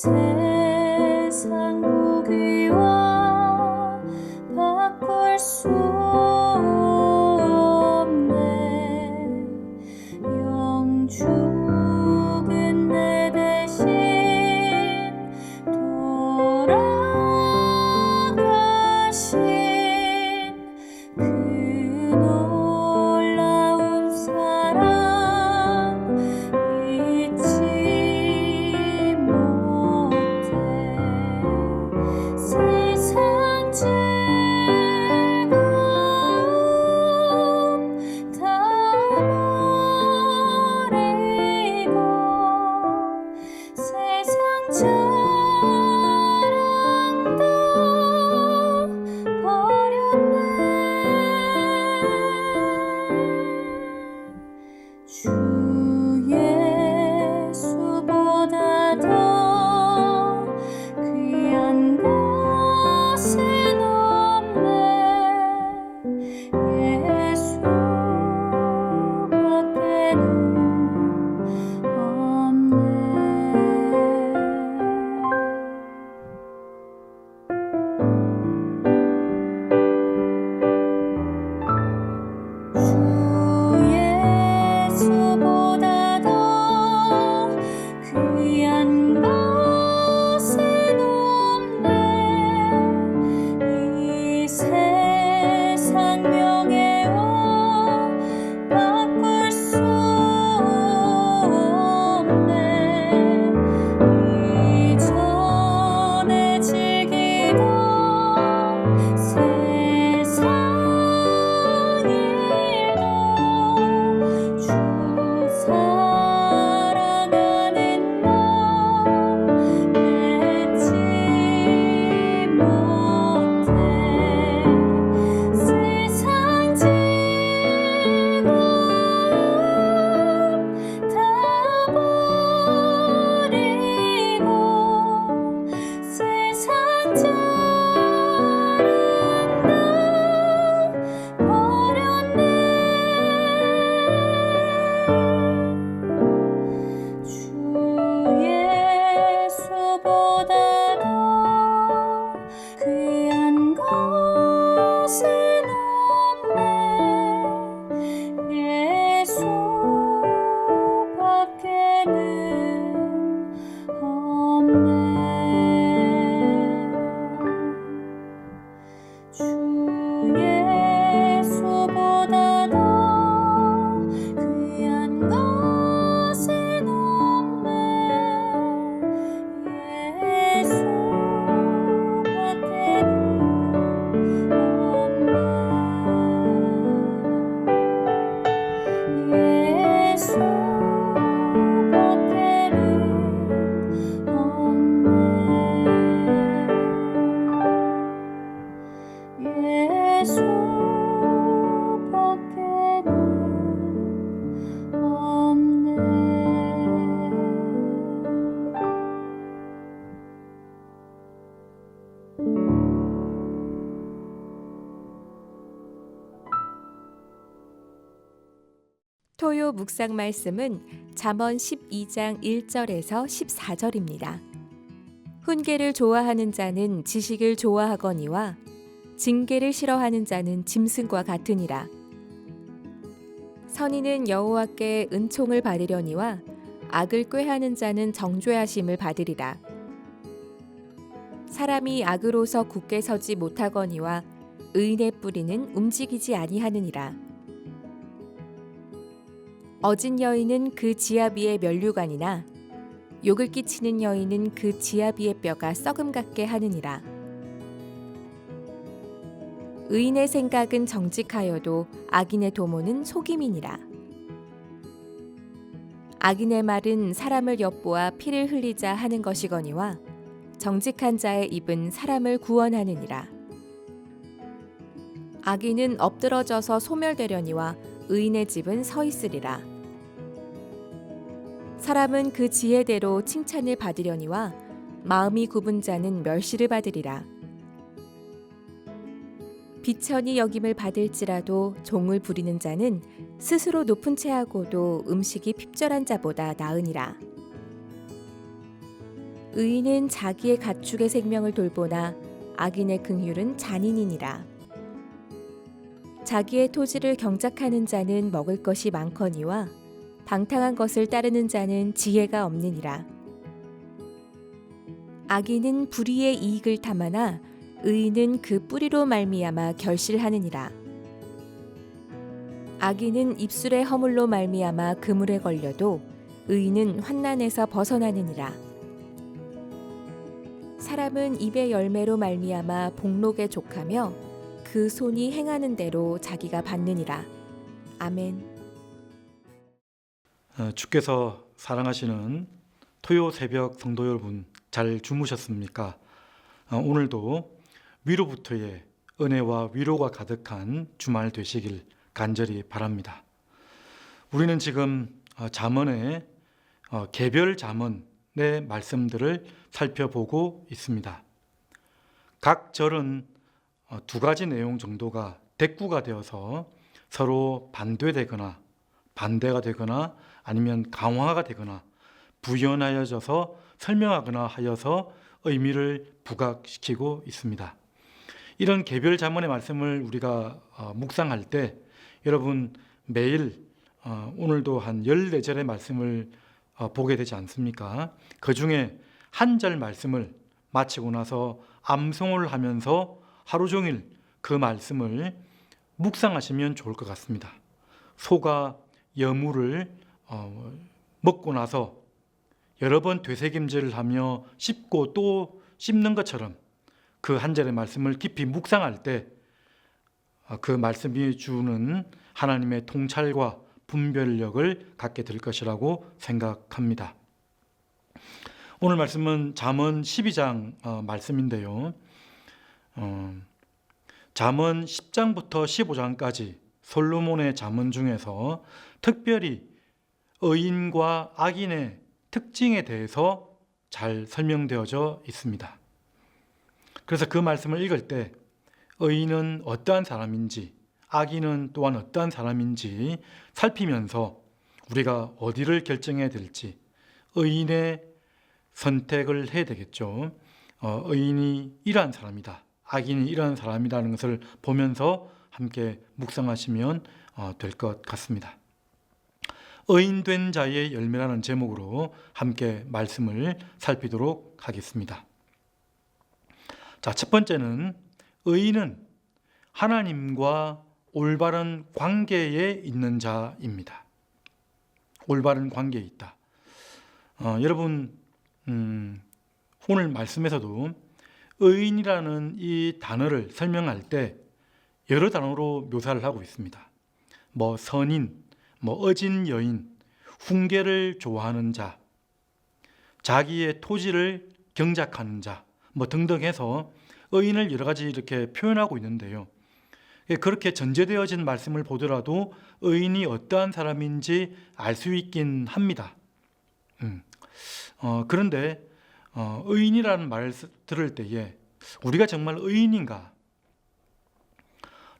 세상 무기와 바꿀 수 없네. 영죽은 내 대신 돌아가신 그 놀라운 사랑 잊지 못해. 세상 즐거움 다 버리고 세상 자랑 다 버렸네. 주 예수보다 더 귀한 것은 없네. 예수밖에는 없네. 주 예수보다 더 귀한 것은 없네. 이 세상 명예와 바꿀 수 없네. 이전에 즐기던 세상 일도 주 사랑하는 맘 잊지 못해. 세상 즐거움 다 버리고 세상 자랑 다 버렸네. 주 예수보다 더 귀한 것은 없네. 예수밖에는 없네. 주 예수보다 더 귀한 것은 없네. 예수밖에는 없네. 예수밖에는 없네. 예수밖에는 없네. 토요 묵상 말씀은 잠언 12장 1절에서 14절입니다. 훈계를 좋아하는 자는 지식을 좋아하거니와 징계를 싫어하는 자는 짐승과 같으니라. 선인은 여호와께 은총을 받으려니와 악을 꾀하는 자는 정죄하심을 받으리라. 사람이 악으로서 굳게 서지 못하거니와 의인의 뿌리는 움직이지 아니하느니라. 어진 여인은 그 지압 위에 면류관이나 욕을 끼치는 여인은 그 지압 위의 뼈가 썩음 같게 하느니라. 의인의 생각은 정직하여도 악인의 도모는 속임이니라. 악인의 말은 사람을 엿보아 피를 흘리자 하는 것이거니와 정직한 자의 입은 사람을 구원하느니라. 악인은 엎드러져서 소멸되려니와 의인의 집은 서 있으리라. 사람은 그 지혜대로 칭찬을 받으려니와 마음이 굽은 자는 멸시를 받으리라. 비천이 여김을 받을지라도 종을 부리는 자는 스스로 높은 채하고도 음식이 핍절한 자보다 나으니라. 의인은 자기의 가축의 생명을 돌보나 악인의 긍휼은 잔인이니라. 자기의 토지를 경작하는 자는 먹을 것이 많거니와 방탕한 것을 따르는 자는 지혜가 없느니라. 악인은 불의의 이익을 탐하나 의인은 그 뿌리로 말미암아 결실하느니라. 악인은 입술의 허물로 말미암아 그물에 걸려도 의인은 환난에서 벗어나느니라. 사람은 입의 열매로 말미암아 복록에 족하며 그 손이 행하는 대로 자기가 받느니라. 아멘. 주께서 사랑하시는 토요 새벽 성도 여러분, 잘 주무셨습니까? 오늘도 위로부터의 은혜와 위로가 가득한 주말 되시길 간절히 바랍니다. 우리는 지금 잠언의 개별 잠언의 말씀들을 살펴보고 있습니다. 각 절은 두 가지 내용 정도가 대꾸가 되어서 서로 반대되거나 반대가 되거나 아니면 강화가 되거나 부연하여져서 설명하거나 하여서 의미를 부각시키고 있습니다. 이런 개별 잠언의 말씀을 우리가 묵상할 때 여러분 매일 오늘도 한 14절의 말씀을 보게 되지 않습니까? 그 중에 한 절 말씀을 마치고 나서 암송을 하면서 하루 종일 그 말씀을 묵상하시면 좋을 것 같습니다. 소가 여물을 먹고 나서 여러 번 되새김질을 하며 씹고 또 씹는 것처럼 그 한 절의 말씀을 깊이 묵상할 때 그 말씀이 주는 하나님의 통찰과 분별력을 갖게 될 것이라고 생각합니다. 오늘 말씀은 잠언 12장 말씀인데요. 잠언 10장부터 15장까지 솔로몬의 잠언 중에서 특별히 의인과 악인의 특징에 대해서 잘 설명되어져 있습니다. 그래서 그 말씀을 읽을 때 의인은 어떠한 사람인지 악인은 또한 어떠한 사람인지 살피면서 우리가 어디를 결정해야 될지 의인의 선택을 해야 되겠죠. 의인이 이러한 사람이다, 악인이 이러한 사람이라는 것을 보면서 함께 묵상하시면 될 것 같습니다. 의인된 자의 열매라는 제목으로 함께 말씀을 살피도록 하겠습니다. 자, 첫 번째는 의인은 하나님과 올바른 관계에 있는 자입니다. 올바른 관계에 있다. 여러분 오늘 말씀에서도 의인이라는 이 단어를 설명할 때 여러 단어로 묘사를 하고 있습니다. 선인, 어진 여인, 훈계를 좋아하는 자, 자기의 토지를 경작하는 자, 등등 해서 의인을 여러 가지 이렇게 표현하고 있는데요. 그렇게 전제되어진 말씀을 보더라도 의인이 어떠한 사람인지 알 수 있긴 합니다. 그런데 의인이라는 말을 들을 때에 우리가 정말 의인인가?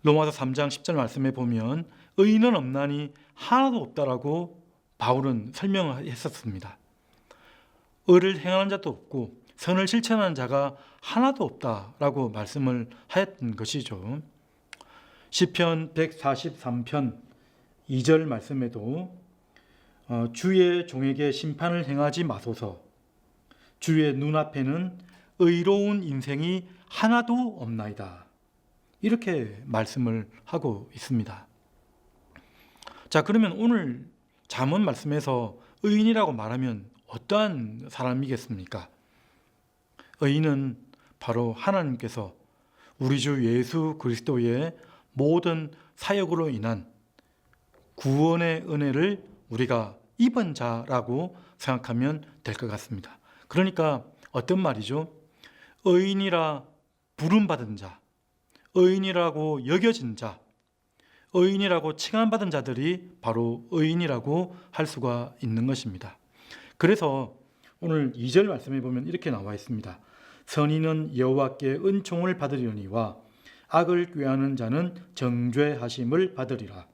로마서 3장 10절 말씀에 보면 의인은 없나니 하나도 없다라고 바울은 설명을 했었습니다. 의를 행하는 자도 없고 선을 실천하는 자가 하나도 없다라고 말씀을 하였던 것이죠. 시편 143편 2절 말씀에도 주의 종에게 심판을 행하지 마소서, 주의 눈앞에는 의로운 인생이 하나도 없나이다, 이렇게 말씀을 하고 있습니다. 자, 그러면 오늘 잠언 말씀에서 의인이라고 말하면 어떠한 사람이겠습니까? 의인은 바로 하나님께서 우리 주 예수 그리스도의 모든 사역으로 인한 구원의 은혜를 우리가 입은 자라고 생각하면 될 것 같습니다. 그러니까 어떤 말이죠? 의인이라 부름받은 자, 의인이라고 여겨진 자, 의인이라고 칭함받은 자들이 바로 의인이라고 할 수가 있는 것입니다. 그래서 오늘 2절 말씀에 보면 이렇게 나와 있습니다. 선인은 여호와께 은총을 받으려니와 악을 꾀하는 자는 정죄하심을 받으리라.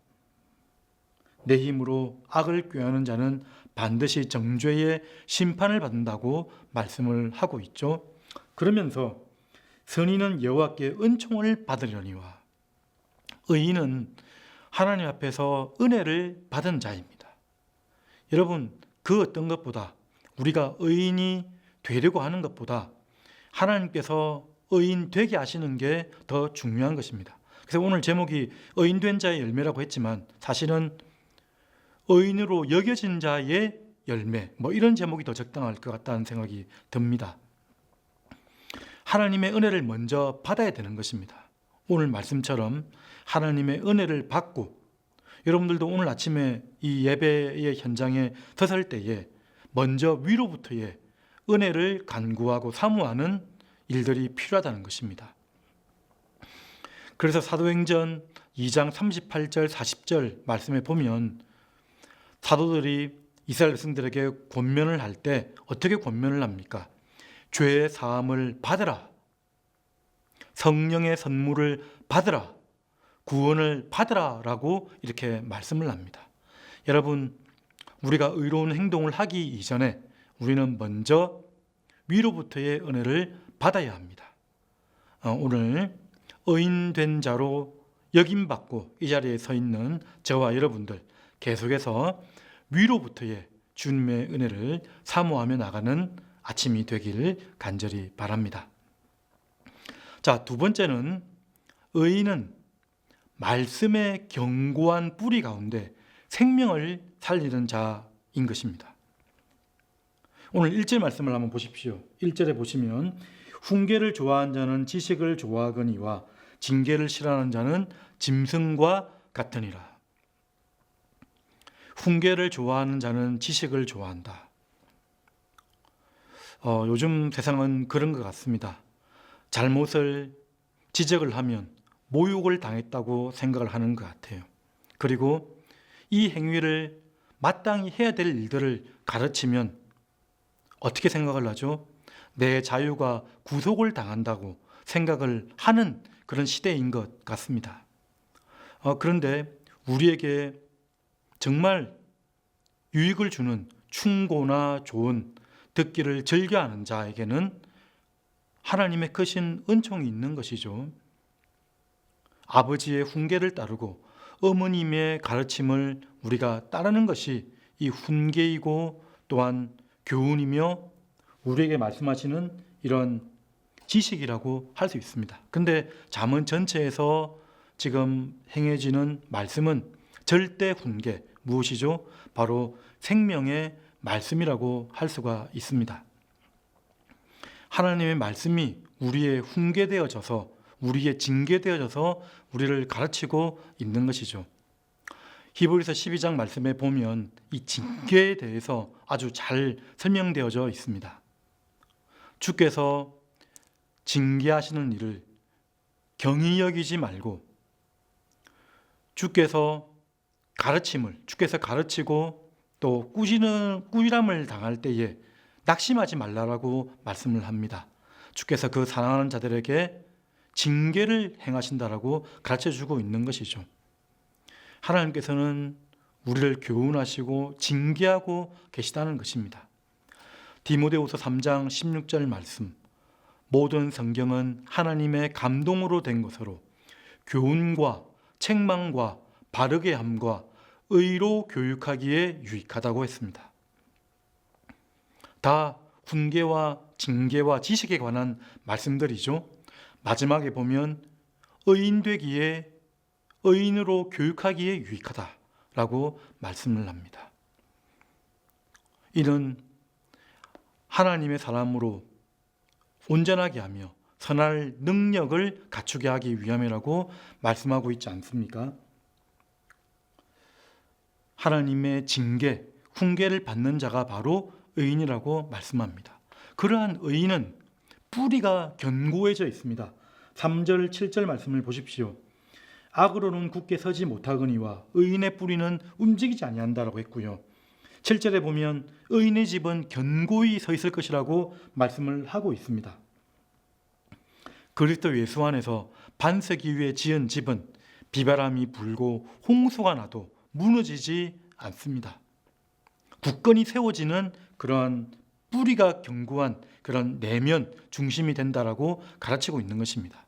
내 힘으로 악을 꾀하는 자는 반드시 정죄의 심판을 받는다고 말씀을 하고 있죠. 그러면서 선인은 여호와께 은총을 받으려니와 의인은 하나님 앞에서 은혜를 받은 자입니다. 여러분, 그 어떤 것보다 우리가 의인이 되려고 하는 것보다 하나님께서 의인 되게 하시는 게 더 중요한 것입니다. 그래서 오늘 제목이 의인된 자의 열매라고 했지만 사실은 의인으로 여겨진 자의 열매, 이런 제목이 더 적당할 것 같다는 생각이 듭니다. 하나님의 은혜를 먼저 받아야 되는 것입니다. 오늘 말씀처럼 하나님의 은혜를 받고, 여러분들도 오늘 아침에 이 예배의 현장에 섰을 때에 먼저 위로부터의 은혜를 간구하고 사모하는 일들이 필요하다는 것입니다. 그래서 사도행전 2장 38절 40절 말씀에 보면 사도들이 이스라엘 백성들에게 권면을 할 때 어떻게 권면을 합니까? 죄의 사함을 받으라, 성령의 선물을 받으라, 구원을 받으라 라고 이렇게 말씀을 합니다. 여러분, 우리가 의로운 행동을 하기 이전에 우리는 먼저 위로부터의 은혜를 받아야 합니다. 오늘 의인된 자로 여김받고 이 자리에 서 있는 저와 여러분들, 계속해서 위로부터의 주님의 은혜를 사모하며 나가는 아침이 되길 간절히 바랍니다. 자, 두 번째는 의인은 말씀의 견고한 뿌리 가운데 생명을 살리는 자인 것입니다. 오늘 1절 말씀을 한번 보십시오. 1절에 보시면 훈계를 좋아하는 자는 지식을 좋아하거니와 징계를 싫어하는 자는 짐승과 같으니라. 훈계를 좋아하는 자는 지식을 좋아한다. 요즘 세상은 그런 것 같습니다. 잘못을 지적을 하면 모욕을 당했다고 생각을 하는 것 같아요. 그리고 이 행위를 마땅히 해야 될 일들을 가르치면 어떻게 생각을 하죠? 내 자유가 구속을 당한다고 생각을 하는 그런 시대인 것 같습니다. 그런데 우리에게 정말 유익을 주는 충고나 조언, 듣기를 즐겨하는 자에게는 하나님의 크신 은총이 있는 것이죠. 아버지의 훈계를 따르고 어머님의 가르침을 우리가 따르는 것이 이 훈계이고 또한 교훈이며 우리에게 말씀하시는 이런 지식이라고 할 수 있습니다. 근데 잠언 전체에서 지금 행해지는 말씀은 절대 훈계, 무엇이죠? 바로 생명의 말씀이라고 할 수가 있습니다. 하나님의 말씀이 우리의 훈계되어져서, 우리의 징계되어져서 우리를 가르치고 있는 것이죠. 히브리서 12장 말씀에 보면 이 징계에 대해서 아주 잘 설명되어져 있습니다. 주께서 징계하시는 일을 경히 여기지 말고 주께서 가르치고 또 꾸지람을 당할 때에 낙심하지 말라라고 말씀을 합니다. 주께서 그 사랑하는 자들에게 징계를 행하신다라고 가르쳐주고 있는 것이죠. 하나님께서는 우리를 교훈하시고 징계하고 계시다는 것입니다. 디모데후서 3장 16절 말씀, 모든 성경은 하나님의 감동으로 된 것으로 교훈과 책망과 바르게 함과 의로 교육하기에 유익하다고 했습니다. 다 훈계와 징계와 지식에 관한 말씀들이죠. 마지막에 보면 의인 되기에, 의인으로 교육하기에 유익하다라고 말씀을 합니다. 이는 하나님의 사람으로 온전하게 하며 선할 능력을 갖추게 하기 위함이라고 말씀하고 있지 않습니까? 하나님의 징계, 훈계를 받는 자가 바로 의인이라고 말씀합니다. 그러한 의인은 뿌리가 견고해져 있습니다. 3절, 7절 말씀을 보십시오. 악으로는 굳게 서지 못하거니와 의인의 뿌리는 움직이지 아니한다라고 했고요. 7절에 보면 의인의 집은 견고히 서 있을 것이라고 말씀을 하고 있습니다. 그리스도 예수 안에서 반세기 위에 지은 집은 비바람이 불고 홍수가 나도 무너지지 않습니다. 굳건히 세워지는 그러한 뿌리가 견고한 그런 내면 중심이 된다라고 가르치고 있는 것입니다.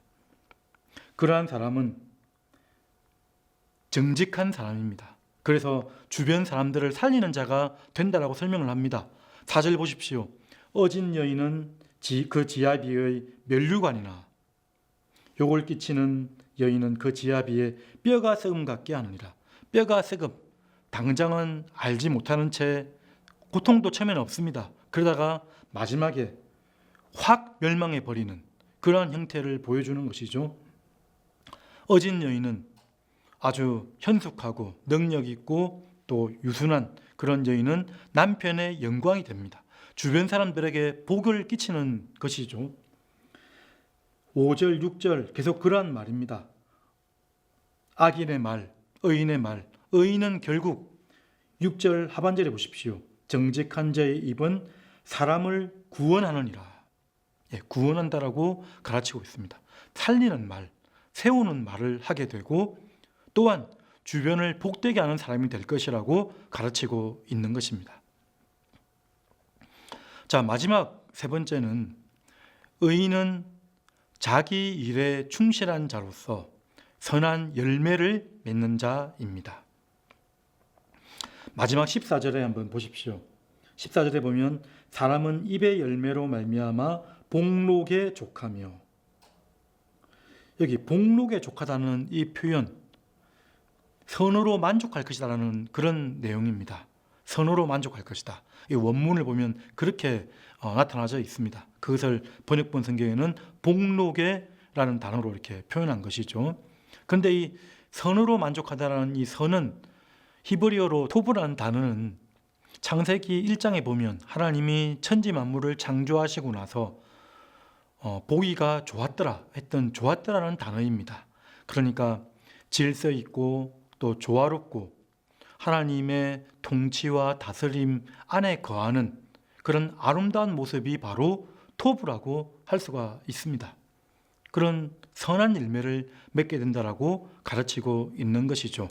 그러한 사람은 정직한 사람입니다. 그래서 주변 사람들을 살리는 자가 된다라고 설명을 합니다. 4절 보십시오. 어진 여인은 그 지아비의 면류관이나 욕을 끼치는 여인은 그 지아비의 뼈가 썩음 같게 하느니라. 뼈가 썩음, 당장은 알지 못하는 채 고통도 처음에는 없습니다. 그러다가 마지막에 확 멸망해 버리는 그러한 형태를 보여주는 것이죠. 어진 여인은 아주 현숙하고 능력 있고 또 유순한 그런 여인은 남편의 영광이 됩니다. 주변 사람들에게 복을 끼치는 것이죠. 5절, 6절 계속 그러한 말입니다. 악인의 말, 의인의 말, 의인은 결국 6절 하반절에 보십시오. 정직한 자의 입은 사람을 구원하느니라. 구원한다라고 가르치고 있습니다. 살리는 말, 세우는 말을 하게 되고 또한 주변을 복되게 하는 사람이 될 것이라고 가르치고 있는 것입니다. 자, 마지막 세 번째는 의인은 자기 일에 충실한 자로서 선한 열매를 맺는 자입니다. 마지막 14절에 한번 보십시오. 14절에 보면 사람은 입의 열매로 말미암아 복록에 족하며, 여기 복록에 족하다는 이 표현, 선으로 만족할 것이다라는 그런 내용입니다. 선으로 만족할 것이다. 이 원문을 보면 그렇게 나타나져 있습니다. 그것을 번역본 성경에는 복록에라는 단어로 이렇게 표현한 것이죠. 그런데 이 선으로 만족하다라는 이 선은 히브리어로 토브라는 단어는 창세기 1장에 보면 하나님이 천지 만물을 창조하시고 나서 보기가 좋았더라 했던 좋았더라는 단어입니다. 그러니까 질서 있고 또 조화롭고 하나님의 통치와 다스림 안에 거하는 그런 아름다운 모습이 바로 토브라고 할 수가 있습니다. 그런 선한 열매를 맺게 된다라고 가르치고 있는 것이죠.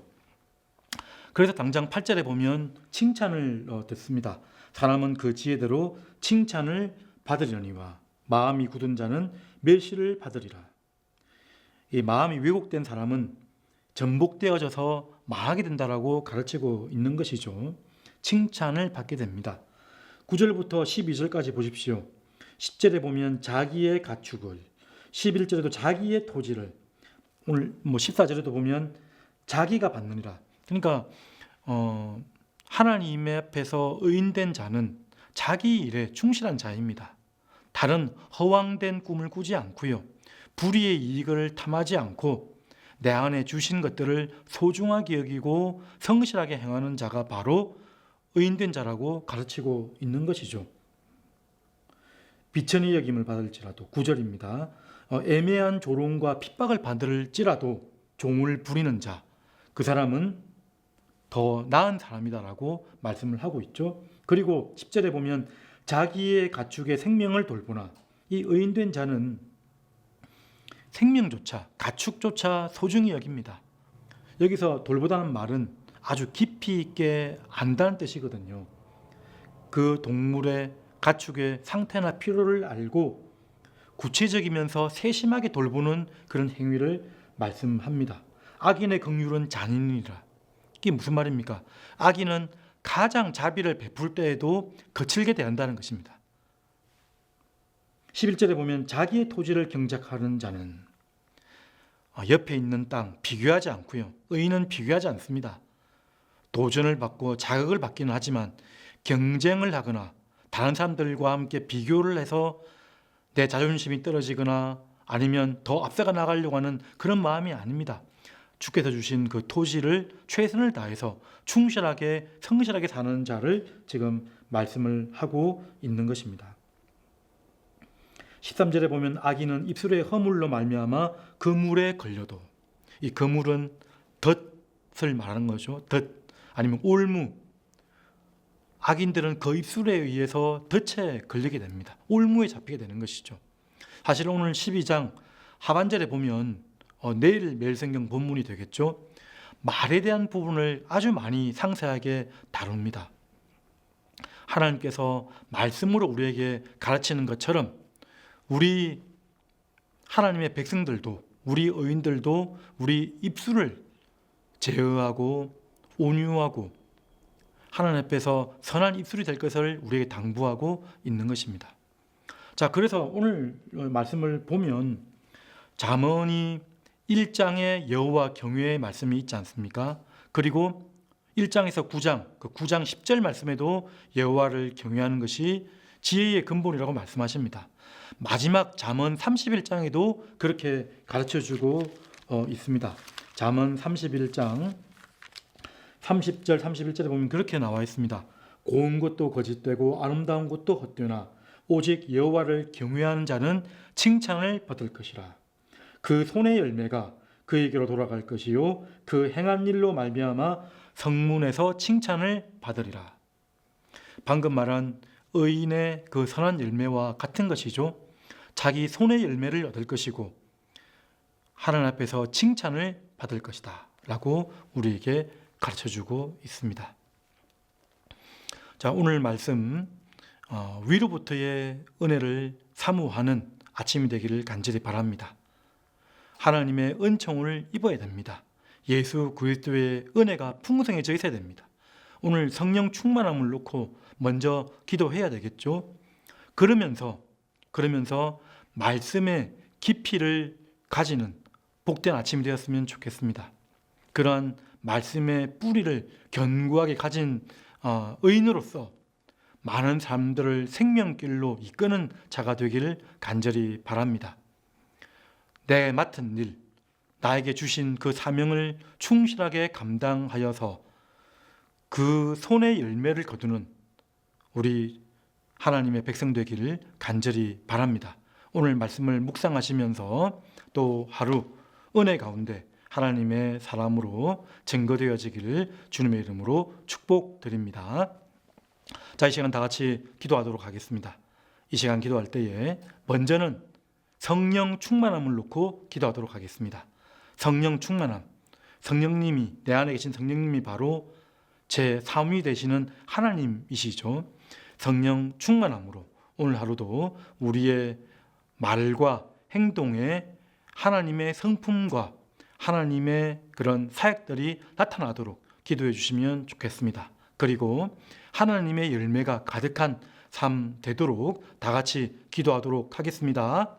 그래서 당장 8절에 보면 칭찬을 듣습니다. 사람은 그 지혜대로 칭찬을 받으려니와 마음이 굳은 자는 멸시를 받으리라. 이 마음이 왜곡된 사람은 전복되어져서 망하게 된다라고 가르치고 있는 것이죠. 칭찬을 받게 됩니다. 9절부터 12절까지 보십시오. 10절에 보면 자기의 가축을, 11절에도 자기의 토지를, 오늘 14절에도 보면 자기가 받느니라. 그러니까 하나님 앞에서 의인된 자는 자기 일에 충실한 자입니다. 다른 허황된 꿈을 꾸지 않고요. 불의의 이익을 탐하지 않고 내 안에 주신 것들을 소중하게 여기고 성실하게 행하는 자가 바로 의인된 자라고 가르치고 있는 것이죠. 비천히 여김을 받을지라도 9절입니다. 애매한 조롱과 핍박을 받을지라도 종을 부리는 자, 그 사람은 더 나은 사람이다라고 말씀을 하고 있죠. 그리고 10절에 보면 자기의 가축의 생명을 돌보나, 이 의인된 자는 생명조차 가축조차 소중히 여깁니다. 여기서 돌보다는 말은 아주 깊이 있게 안다는 뜻이거든요. 그 동물의 가축의 상태나 필요를 알고 구체적이면서 세심하게 돌보는 그런 행위를 말씀합니다. 악인의 긍휼은 잔인이라. 이게 무슨 말입니까? 악인은 가장 자비를 베풀 때에도 거칠게 대한다는 것입니다. 11절에 보면 자기의 토지를 경작하는 자는, 옆에 있는 땅 비교하지 않고요. 의인은 비교하지 않습니다. 도전을 받고 자극을 받기는 하지만 경쟁을 하거나 다른 사람들과 함께 비교를 해서 내 자존심이 떨어지거나 아니면 더 앞서가 나가려고 하는 그런 마음이 아닙니다. 주께서 주신 그 토지를 최선을 다해서 충실하게 성실하게 사는 자를 지금 말씀을 하고 있는 것입니다. 13절에 보면 악인은 입술의 허물로 말미암아 그물에 걸려도, 이 그물은 덫을 말하는 거죠. 덫 아니면 올무. 악인들은 그 입술에 의해서 덫에 걸리게 됩니다. 올무에 잡히게 되는 것이죠. 사실 오늘 12장 하반절에 보면 내일 매일성경 본문이 되겠죠. 말에 대한 부분을 아주 많이 상세하게 다룹니다. 하나님께서 말씀으로 우리에게 가르치는 것처럼 우리 하나님의 백성들도, 우리 의인들도 우리 입술을 제어하고 온유하고 하나님 앞에서 선한 입술이 될 것을 우리에게 당부하고 있는 것입니다. 자, 그래서 오늘 말씀을 보면 잠언이 1장에 여호와 경외의 말씀이 있지 않습니까? 그리고 1장에서 9장, 그 9장 10절 말씀에도 여호와를 경외하는 것이 지혜의 근본이라고 말씀하십니다. 마지막 잠언 31장에도 그렇게 가르쳐주고 있습니다. 잠언 31장 30절 31절에 보면 그렇게 나와 있습니다. 고운 것도 거짓되고 아름다운 것도 헛되나 오직 여호와를 경외하는 자는 칭찬을 받을 것이라. 그 손의 열매가 그에게로 돌아갈 것이요 그 행한 일로 말미암아 성문에서 칭찬을 받으리라. 방금 말한 의인의 그 선한 열매와 같은 것이죠. 자기 손의 열매를 얻을 것이고 하나님 앞에서 칭찬을 받을 것이다 라고 우리에게 가르쳐주고 있습니다. 자, 오늘 말씀 위로부터의 은혜를 사모하는 아침이 되기를 간절히 바랍니다. 하나님의 은총을 입어야 됩니다. 예수 그리스도의 은혜가 풍성해져 있어야 됩니다. 오늘 성령 충만함을 놓고 먼저 기도해야 되겠죠. 그러면서 말씀의 깊이를 가지는 복된 아침이 되었으면 좋겠습니다. 그러한 말씀의 뿌리를 견고하게 가진 의인으로서 많은 사람들을 생명길로 이끄는 자가 되기를 간절히 바랍니다. 내 맡은 일, 나에게 주신 그 사명을 충실하게 감당하여서 그 손의 열매를 거두는 우리 하나님의 백성 되기를 간절히 바랍니다. 오늘 말씀을 묵상하시면서 또 하루 은혜 가운데 하나님의 사람으로 증거되어지기를 주님의 이름으로 축복드립니다. 자, 이 시간 다 같이 기도하도록 하겠습니다. 이 시간 기도할 때에 먼저는 성령 충만함을 놓고 기도하도록 하겠습니다. 성령 충만함, 성령님이, 내 안에 계신 성령님이 바로 제 사위 되시는 하나님이시죠. 성령 충만함으로 오늘 하루도 우리의 말과 행동에 하나님의 성품과 하나님의 그런 사역들이 나타나도록 기도해 주시면 좋겠습니다. 그리고 하나님의 열매가 가득한 삶 되도록 다 같이 기도하도록 하겠습니다.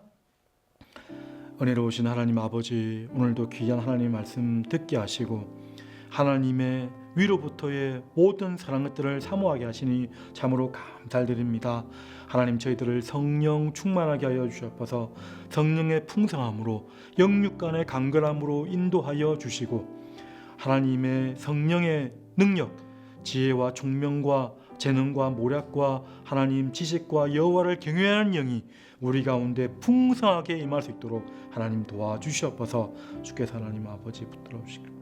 은혜로우신 하나님 아버지, 오늘도 귀한 하나님의 말씀 듣게 하시고 하나님의 위로부터의 모든 사랑것들을 사모하게 하시니 참으로 감사드립니다. 하나님, 저희들을 성령 충만하게 하여 주셔서 성령의 풍성함으로 영육간의 강건함으로 인도하여 주시고 하나님의 성령의 능력, 지혜와 총명과 재능과 모략과 하나님 지식과 여호와를 경외하는 영이 우리 가운데 풍성하게 임할 수 있도록 하나님 도와주시옵소서. 주께서 하나님 아버지 붙들어 주시길